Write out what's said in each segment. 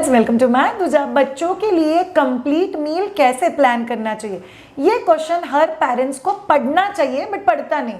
Guys, welcome to my दूजा। बच्चों के लिए कंप्लीट मील कैसे प्लान करना चाहिए, ये क्वेश्चन हर पेरेंट्स को पढ़ना चाहिए बट पढ़ता नहीं।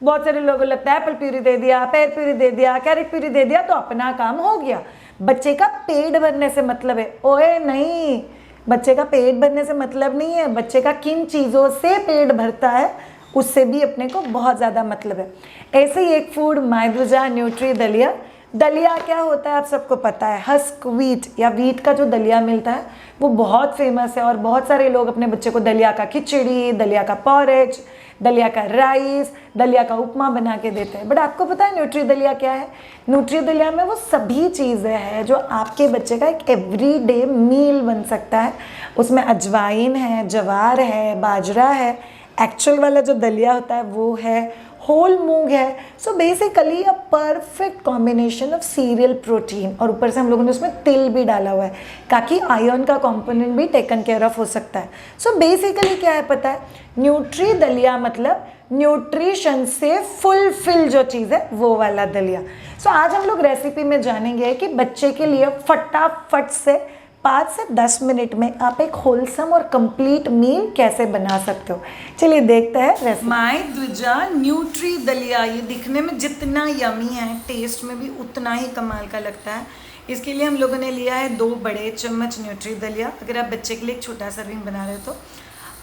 बहुत सारे लोगों को लगता है एप्पल प्यूरी दे दिया, पेयर प्यूरी दे दिया, कैरेट प्यूरी दे दिया तो अपना काम हो गया। बच्चे का पेट भरने से मतलब है। ओए नहीं, बच्चे का पेट भरने से मतलब नहीं है। बच्चे का किन चीज़ों से पेट भरता है उससे भी अपने को बहुत ज़्यादा मतलब है। ऐसे ही एक फूड मायदुजा न्यूट्री दलिया। दलिया क्या होता है आप सबको पता है। हस्क व्हीट या व्हीट का जो दलिया मिलता है वो बहुत फेमस है और बहुत सारे लोग अपने बच्चे को दलिया का खिचड़ी, दलिया का पॉरेज, दलिया का राइस, दलिया का उपमा बना के देते हैं। बट आपको पता है न्यूट्री दलिया क्या है? न्यूट्री दलिया में वो सभी चीज़ें हैं जो आपके बच्चे का एक एवरीडे मील बन सकता है। उसमें अजवाइन है, जवार है, बाजरा है, एक्चुअल वाला जो दलिया होता है वो है, होल मूंग है। So basically a perfect combination of serial protein, और ऊपर से हम लोगों ने उसमें तिल भी डाला हुआ है ताकि आयरन का कंपोनेंट भी टेकन केयर ऑफ हो सकता है। सो बेसिकली क्या है पता है, न्यूट्री दलिया मतलब न्यूट्रिशन से फुलफिल जो चीज़ है वो वाला दलिया। सो आज हम लोग रेसिपी में जानेंगे कि बच्चे के लिए फटाफट से 5 से 10 मिनट में आप एक होलसम और कंप्लीट मील कैसे बना सकते हो। चलिए देखते हैं रेसिपी। मायदुजा न्यूट्री दलिया, ये दिखने में जितना यमी है टेस्ट में भी उतना ही कमाल का लगता है। इसके लिए हम लोगों ने लिया है 2 बड़े चम्मच न्यूट्री दलिया। अगर आप बच्चे के लिए एक छोटा सर्विंग बना रहे हो तो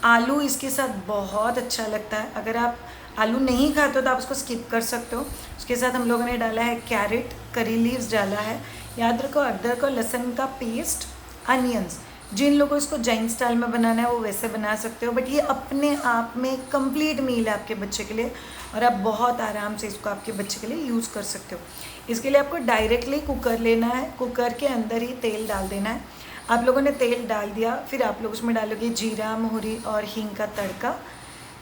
आलू इसके साथ बहुत अच्छा लगता है। अगर आप आलू नहीं खाते हो तो आप उसको स्किप कर सकते हो। उसके साथ हम लोगों ने डाला है कैरेट, करी लीव्स डाला है, याद रखो अदरक और लहसुन का पेस्ट, अनियंस। जिन लोगों को इसको जैन स्टाइल में बनाना है वो वैसे बना सकते हो, बट ये अपने आप में कंप्लीट मील है आपके बच्चे के लिए और आप बहुत आराम से इसको आपके बच्चे के लिए यूज़ कर सकते हो। इसके लिए आपको डायरेक्टली कुकर लेना है, कुकर के अंदर ही तेल डाल देना है। आप लोगों ने तेल डाल दिया, फिर आप लोग उसमें डालोगे जीरा, मोहरी और हींग का तड़का।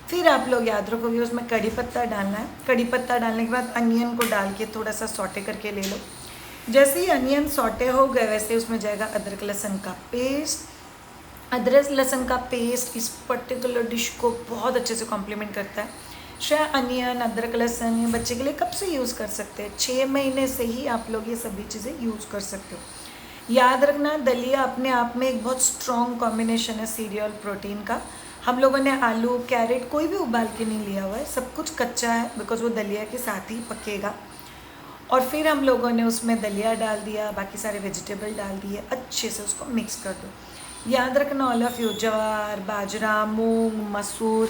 फिर आप लोग याद रखोगे उसमें कड़ी पत्ता डालना है। कड़ी पत्ता डालने के बाद अनियन को डाल के थोड़ा सा सॉटे करके ले लो। जैसे ही अनियन सॉटे हो गए वैसे उसमें जाएगा अदरक लहसुन का पेस्ट। अदरक लहसुन का पेस्ट इस पर्टिकुलर डिश को बहुत अच्छे से कॉम्प्लीमेंट करता है। शायद अनियन, अदरक लहसुन ये बच्चे के लिए कब से यूज़ कर सकते हैं? 6 महीने से ही आप लोग ये सभी चीज़ें यूज़ कर सकते हो। याद रखना दलिया अपने आप में एक बहुत स्ट्रॉन्ग कॉम्बिनेशन है सीरियल प्रोटीन का। हम लोगों ने आलू, कैरेट कोई भी उबाल के नहीं लिया हुआ है, सब कुछ कच्चा है बिकॉज वो दलिया के साथ ही पकेगा। और फिर हम लोगों ने उसमें दलिया डाल दिया, बाकी सारे वेजिटेबल डाल दिए, अच्छे से उसको मिक्स कर दो। याद रखना ऑल ऑफ यू, ज्वार, बाजरा, मूंग, मसूर,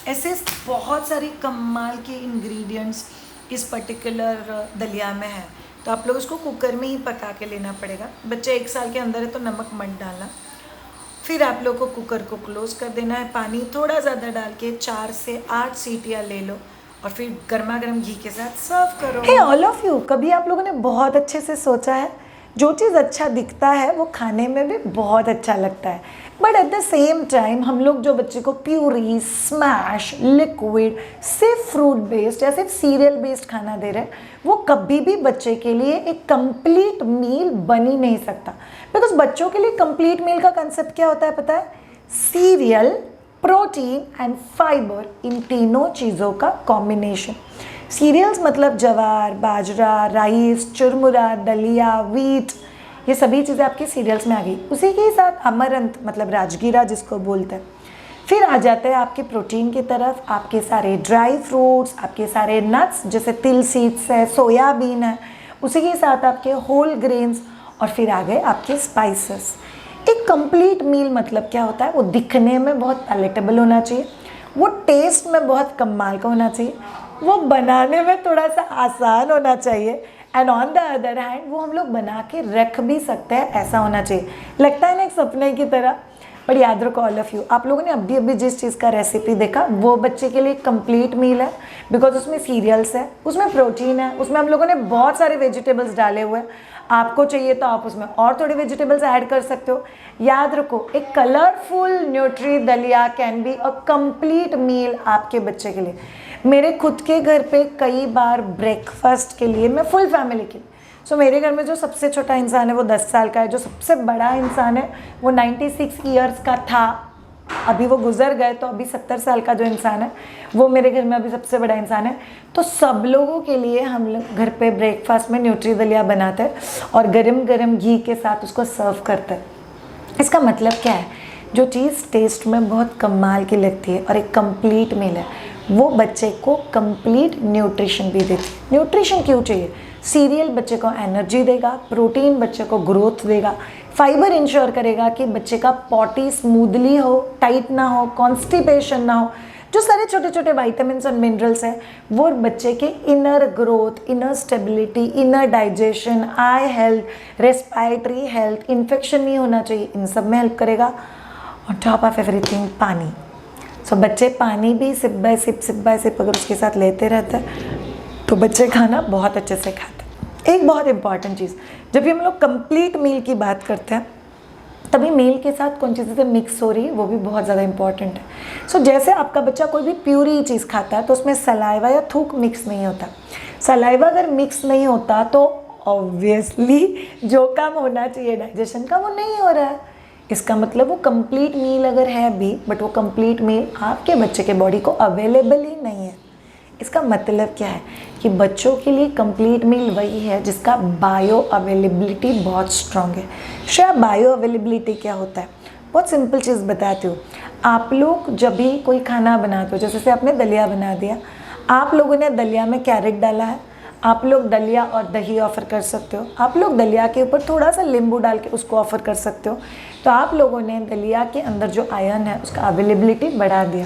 ऐसे बहुत सारी कमाल के इंग्रेडिएंट्स इस पर्टिकुलर दलिया में है। तो आप लोग उसको कुकर में ही पका के लेना पड़ेगा। बच्चे 1 साल के अंदर है तो नमक मत डालना। फिर आप लोग को कुकर को क्लोज कर देना है, पानी थोड़ा ज़्यादा डाल के 4 से 8 सीटियाँ ले लो और फिर गर्मा गर्म घी के साथ सर्व करो। हे ऑल ऑफ यू, कभी आप लोगों ने बहुत अच्छे से सोचा है जो चीज़ अच्छा दिखता है वो खाने में भी बहुत अच्छा लगता है, but at the same time हम लोग जो बच्चे को प्यूरी, स्मैश, लिक्विड, सिर्फ फ्रूट बेस्ड या सिर्फ सीरियल बेस्ड खाना दे रहे हैं वो कभी भी बच्चे के लिए एक कंप्लीट मील बन ही नहीं सकता। बिकॉज बच्चों के लिए कंप्लीट मील का कंसेप्ट क्या होता है पता है? सीरियल, प्रोटीन एंड फाइबर, इन तीनों चीज़ों का कॉम्बिनेशन। सीरियल्स मतलब जवार, बाजरा, राइस, चुरमुरा, दलिया, व्हीट, ये सभी चीज़ें आपकी सीरियल्स में आ गई। उसी के साथ अमरंत मतलब राजगीरा जिसको बोलते हैं। फिर आ जाते हैं आपके प्रोटीन की तरफ, आपके सारे ड्राई फ्रूट्स, आपके सारे नट्स जैसे तिल सीड्स है, सोयाबीन है, उसी के साथ आपके होल ग्रेन्स, और फिर आ गए आपके स्पाइसेस। एक कंप्लीट मील मतलब क्या होता है? वो दिखने में बहुत पैलेटेबल होना चाहिए, वो टेस्ट में बहुत कमाल का होना चाहिए, वो बनाने में थोड़ा सा आसान होना चाहिए, and on the other hand वो हम लोग बना के रख भी सकते हैं, ऐसा होना चाहिए। लगता है ना एक सपने की तरह। पर याद रखो ऑल ऑफ यू, आप लोगों ने अभी जिस चीज़ का रेसिपी देखा वो बच्चे के लिए कंप्लीट मील है बिकॉज उसमें सीरियल्स है, उसमें प्रोटीन है, उसमें हम लोगों ने बहुत सारे वेजिटेबल्स डाले हुए हैं। आपको चाहिए तो आप उसमें और थोड़े वेजिटेबल्स ऐड कर सकते हो। याद रखो एक colourful nutri dalia can be a complete meal आपके बच्चे के लिए। मेरे खुद के घर पे कई बार ब्रेकफास्ट के लिए, मैं फुल फैमिली के, सो मेरे घर में जो सबसे छोटा इंसान है वो 10 साल का है, जो सबसे बड़ा इंसान है वो 96 ईयर्स का था अभी वो गुजर गए तो अभी 70 साल का जो इंसान है वो मेरे घर में अभी सबसे बड़ा इंसान है। तो सब लोगों के लिए हम लोग घर पे ब्रेकफास्ट में न्यूट्री दलिया बनाते हैं और गरम गरम घी के साथ उसको सर्व करते हैं। इसका मतलब क्या है, जो चीज़ टेस्ट में बहुत कमाल की लगती है और एक कंप्लीट मील है, वो बच्चे को कंप्लीट न्यूट्रिशन भी देती है। न्यूट्रिशन क्यों चाहिए? सीरियल बच्चे को एनर्जी देगा, प्रोटीन बच्चे को ग्रोथ देगा, फाइबर इंश्योर करेगा कि बच्चे का पॉटी स्मूथली हो, टाइट ना हो, कॉन्स्टिपेशन ना हो। जो सारे छोटे छोटे वाइटामिन और मिनरल्स हैं वो बच्चे के inner growth, inner stability, inner digestion, eye health, respiratory health, infection नहीं होना चाहिए, इन सब में हेल्प करेगा। ऑन टॉप ऑफ एवरीथिंग पानी। सो बच्चे पानी भी सिप बाय सिप अगर उसके साथ लेते रहते हैं तो बच्चे खाना बहुत अच्छे से खाते हैं। एक बहुत इंपॉर्टेंट चीज़, जब भी हम लोग कंप्लीट मील की बात करते हैं तभी मील के साथ कौन सी चीज़ें मिक्स हो रही है वो भी बहुत ज़्यादा इंपॉर्टेंट है। सो जैसे आपका बच्चा कोई भी प्यूरी चीज़ खाता है तो उसमें सलाइवा या थूक मिक्स नहीं होता। सलाइवा अगर मिक्स नहीं होता तो ऑब्वियसली जो काम होना चाहिए डाइजेशन का वो नहीं हो रहा है। इसका मतलब वो कंप्लीट मील अगर है भी, बट वो कंप्लीट मील आपके बच्चे के बॉडी को अवेलेबल ही नहीं है। इसका मतलब क्या है कि बच्चों के लिए कंप्लीट मील वही है जिसका बायो अवेलेबिलिटी बहुत स्ट्रांग है। श्रेया, बायो अवेलेबिलिटी क्या होता है? बहुत सिंपल चीज़ बताती हूँ। आप लोग जब भी कोई खाना बनाते हो, जैसे से आपने दलिया बना दिया, आप लोगों ने दलिया में कैरेट डाला है, आप लोग दलिया और दही ऑफ़र कर सकते हो, आप लोग दलिया के ऊपर थोड़ा सा नींबू डाल के उसको ऑफ़र कर सकते हो। तो आप लोगों ने दलिया के अंदर जो आयरन है उसका अवेलेबिलिटी बढ़ा दिया।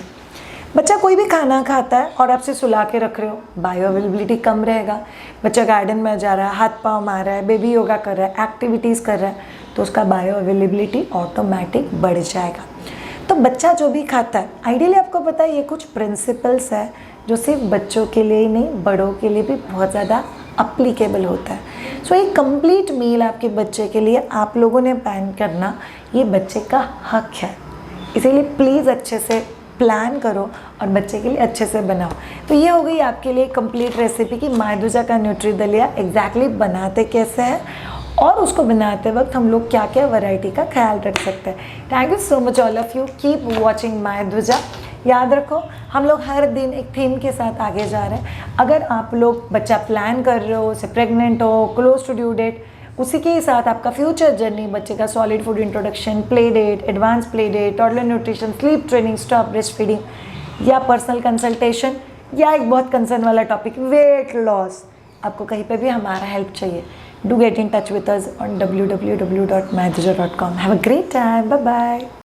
बच्चा कोई भी खाना खाता है और आपसे सुला के रख रहे हो, बायो अवेलेबिलिटी कम रहेगा। बच्चा गार्डन में जा रहा है, हाथ पाँव मार रहा है, बेबी योगा कर रहा है, एक्टिविटीज़ कर रहा है, तो उसका बायो अवेलेबिलिटी ऑटोमेटिक बढ़ जाएगा। तो बच्चा जो भी खाता है, आइडियली आपको पता है ये कुछ प्रिंसिपल्स है जो सिर्फ बच्चों के लिए ही नहीं बड़ों के लिए भी बहुत ज़्यादा अप्लीकेबल होता है। सो एक कंप्लीट मील आपके बच्चे के लिए आप लोगों ने प्लान करना ये बच्चे का हक है। इसीलिए प्लीज़ अच्छे से प्लान करो और बच्चे के लिए अच्छे से बनाओ। तो ये हो गई आपके लिए कंप्लीट रेसिपी कि मायदूजा का न्यूट्री दलिया एग्जैक्टली बनाते कैसे हैं और उसको बनाते वक्त हम लोग क्या क्या वैरायटी का ख्याल रख सकते हैं। Thank you so much all of you, keep watching मायदूजा। याद रखो हम लोग हर दिन एक थीम के साथ आगे जा रहे हैं। अगर आप लोग बच्चा प्लान कर रहे हो, से प्रेग्नेंट हो, क्लोज टू ड्यू डेट, उसी के साथ आपका फ्यूचर जर्नी, बच्चे का solid food introduction, play date, advance play date, toddler nutrition, sleep training, stop breast feeding या पर्सनल कंसल्टेशन या एक बहुत कंसर्न वाला टॉपिक वेट लॉस, आपको कहीं पे भी हमारा हेल्प चाहिए, do get in touch with us on www.maidooja.com। Have a great time, bye bye.